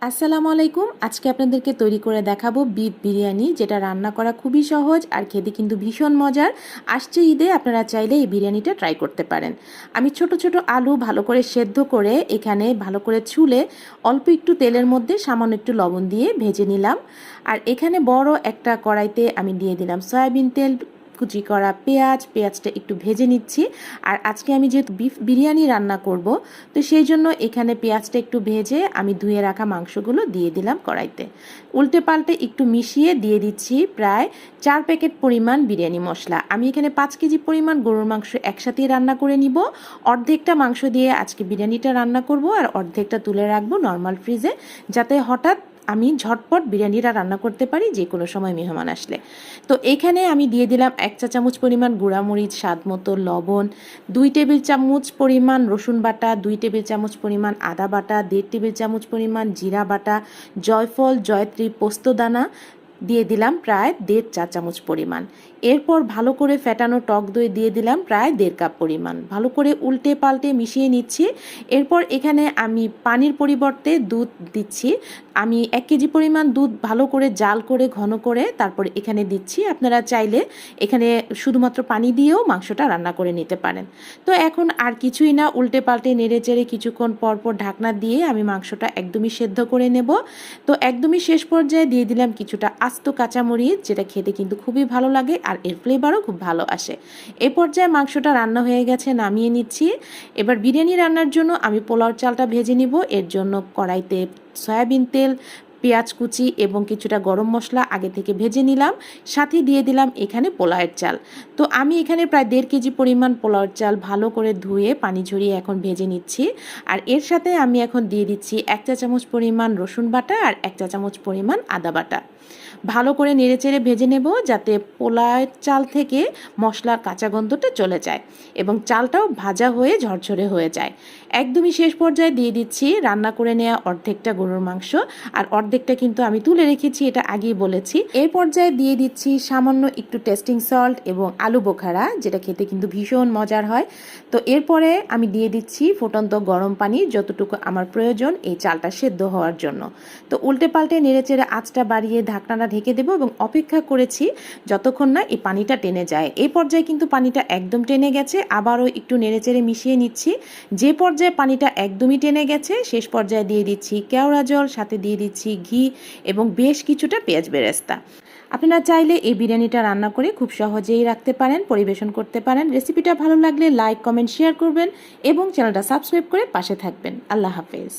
আসসালামু আলাইকুম। আজকে আপনাদেরকে তৈরি করে দেখাবো বিফ বিরিয়ানি, যেটা রান্না করা খুবই সহজ আর খেতে কিন্তু ভীষণ মজার। আসছে ঈদে আপনারা চাইলে এই বিরিয়ানিটা ট্রাই করতে পারেন। আমি ছোট ছোট আলু ভালো করে সেদ্ধ করে এখানে ভালো করে ছুলে অল্প একটু তেলের মধ্যে সামান্য একটু লবণ দিয়ে ভেজে নিলাম। আর এখানে বড় একটা কড়াইতে আমি দিয়ে দিলাম সয়াবিন তেল, কুচি করা পেঁয়াজটা একটু ভেজে নিচ্ছি। আর আজকে আমি যেহেতু বিফ বিরিয়ানি রান্না করব, তো সেই জন্য এখানে পেঁয়াজটা একটু ভেজে আমি ধুয়ে রাখা মাংসগুলো দিয়ে দিলাম কড়াইতে। উল্টে পাল্টে একটু মিশিয়ে দিয়ে দিচ্ছি প্রায় 4 প্যাকেট পরিমাণ বিরিয়ানি মশলা। আমি এখানে 5 কেজি পরিমাণ গরুর মাংস একসাথেই রান্না করে নিব। অর্ধেকটা মাংস দিয়ে আজকে বিরিয়ানিটা রান্না করব আর অর্ধেকটা তুলে রাখবো নর্মাল ফ্রিজে, যাতে হঠাৎ আমি ঝটপট বিরিয়ানিটা রান্না করতে পারি যে কোনো সময় মেহমান আসলে। তো এখানে আমি দিয়ে দিলাম 1 চা চামচ পরিমাণ গুঁড়ামরিচ, স্বাদ মতো লবণ, 2 টেবিল চামচ পরিমাণ রসুন বাটা, 2 টেবিল চামচ পরিমাণ আদা বাটা, 1.5 টেবিল চামচ পরিমাণ জিরা বাটা, জয়ফল, জয়ত্রী, পোস্তদানা দিয়ে দিলাম প্রায় 1.5 চা চামচ পরিমাণ। এরপর ভালো করে ফেটানো টক দই দিয়ে দিলাম প্রায় 1.5 কাপ পরিমাণ। ভালো করে উল্টে পাল্টে মিশিয়ে নিচ্ছি। এরপর এখানে আমি পানির পরিবর্তে দুধ দিচ্ছি। আমি 1 কেজি পরিমাণ দুধ ভালো করে জাল করে ঘন করে তারপর এখানে দিচ্ছি। আপনারা চাইলে এখানে শুধুমাত্র পানি দিয়েও মাংসটা রান্না করে নিতে পারেন। তো এখন আর কিছুই না, উল্টে পাল্টে নেড়ে চেড়ে কিছুক্ষণ পরপর ঢাকনা দিয়ে আমি মাংসটা একদমই সেদ্ধ করে নেব। তো একদমই শেষ পর্যায়ে দিয়ে দিলাম কিছুটা আস্ত কাঁচামরিচ, যেটা খেতে কিন্তু খুবই ভালো লাগে আর এর ফ্লেভারও খুব ভালো আসে। এই পর্যায়ে মাংসটা রান্না হয়ে গেছে, নামিয়ে নিচ্ছি। এবার বিরিয়ানি রান্নার জন্য আমি পোলাও চালটা ভেজে নিব। এর জন্য কড়াইতে সয়াবিন তেল, পেঁয়াজ কুচি এবং কিছুটা গরম মশলা আগে থেকে ভেজে নিলাম। সাথে দিয়ে দিলাম এখানে পোলাওয়ের চাল। তো আমি এখানে প্রায় 1.5 কেজি পরিমাণ পোলাওয়ের চাল ভালো করে ধুয়ে পানি ঝরিয়ে এখন ভেজে নিচ্ছি। আর এর সাথে আমি এখন দিয়ে দিচ্ছি 1 চা চামচ পরিমাণ রসুন বাটা আর 1 চা চামচ পরিমাণ আদা বাটা। ভালো করে নেড়েচেড়ে ভেজে নেব, যাতে পোলাওয়ের চাল থেকে মশলার কাঁচা গন্ধটা চলে যায় এবং চালটাও ভাজা হয়ে ঝরঝরে হয়ে যায়। একদমই শেষ পর্যায়ে দিয়ে দিচ্ছি রান্না করে নেওয়া অর্ধেকটা গরুর মাংস, আর অর্ধেকটা কিন্তু আমি তুলে রেখেছি, এটা আগেই বলেছি। এই পর্যায়ে দিয়ে দিচ্ছি সামান্য একটু টেস্টিং সল্ট এবং আলু বোখারা, যেটা খেতে কিন্তু ভীষণ মজার হয়। তো এরপরে আমি দিয়ে দিচ্ছি ফুটন্ত গরম পানি, যতটুকু আমার প্রয়োজন এই চালটা সেদ্ধ হওয়ার জন্য। তো উল্টে পাল্টে নেড়েচেড়ে আঁচটা বাড়িয়ে ঢাকনাটা ঢেকে দেবো এবং অপেক্ষা করেছি যতক্ষণ না এই পানিটা টেনে যায়। এই পর্যায়ে কিন্তু পানিটা একদম টেনে গেছে, আবারও একটু নেড়েচেড়ে মিশিয়ে নিচ্ছি। যে পর্যায়ে পানিটা একদমই টেনে গেছে, শেষ পর্যায়ে দিয়ে দিচ্ছি কেওড়া জল, সাথে দিয়ে দিচ্ছি ঘি এবং বেশ কিছুটা পেঁয়াজ বেরেস্তা। আপনারা চাইলে এই বিরিয়ানিটা রান্না করে খুব সহজেই রাখতে পারেন, পরিবেশন করতে পারেন। রেসিপিটা ভালো লাগলে লাইক, কমেন্ট, শেয়ার করবেন এবং চ্যানেলটা সাবস্ক্রাইব করে পাশে থাকবেন। আল্লাহ হাফেজ।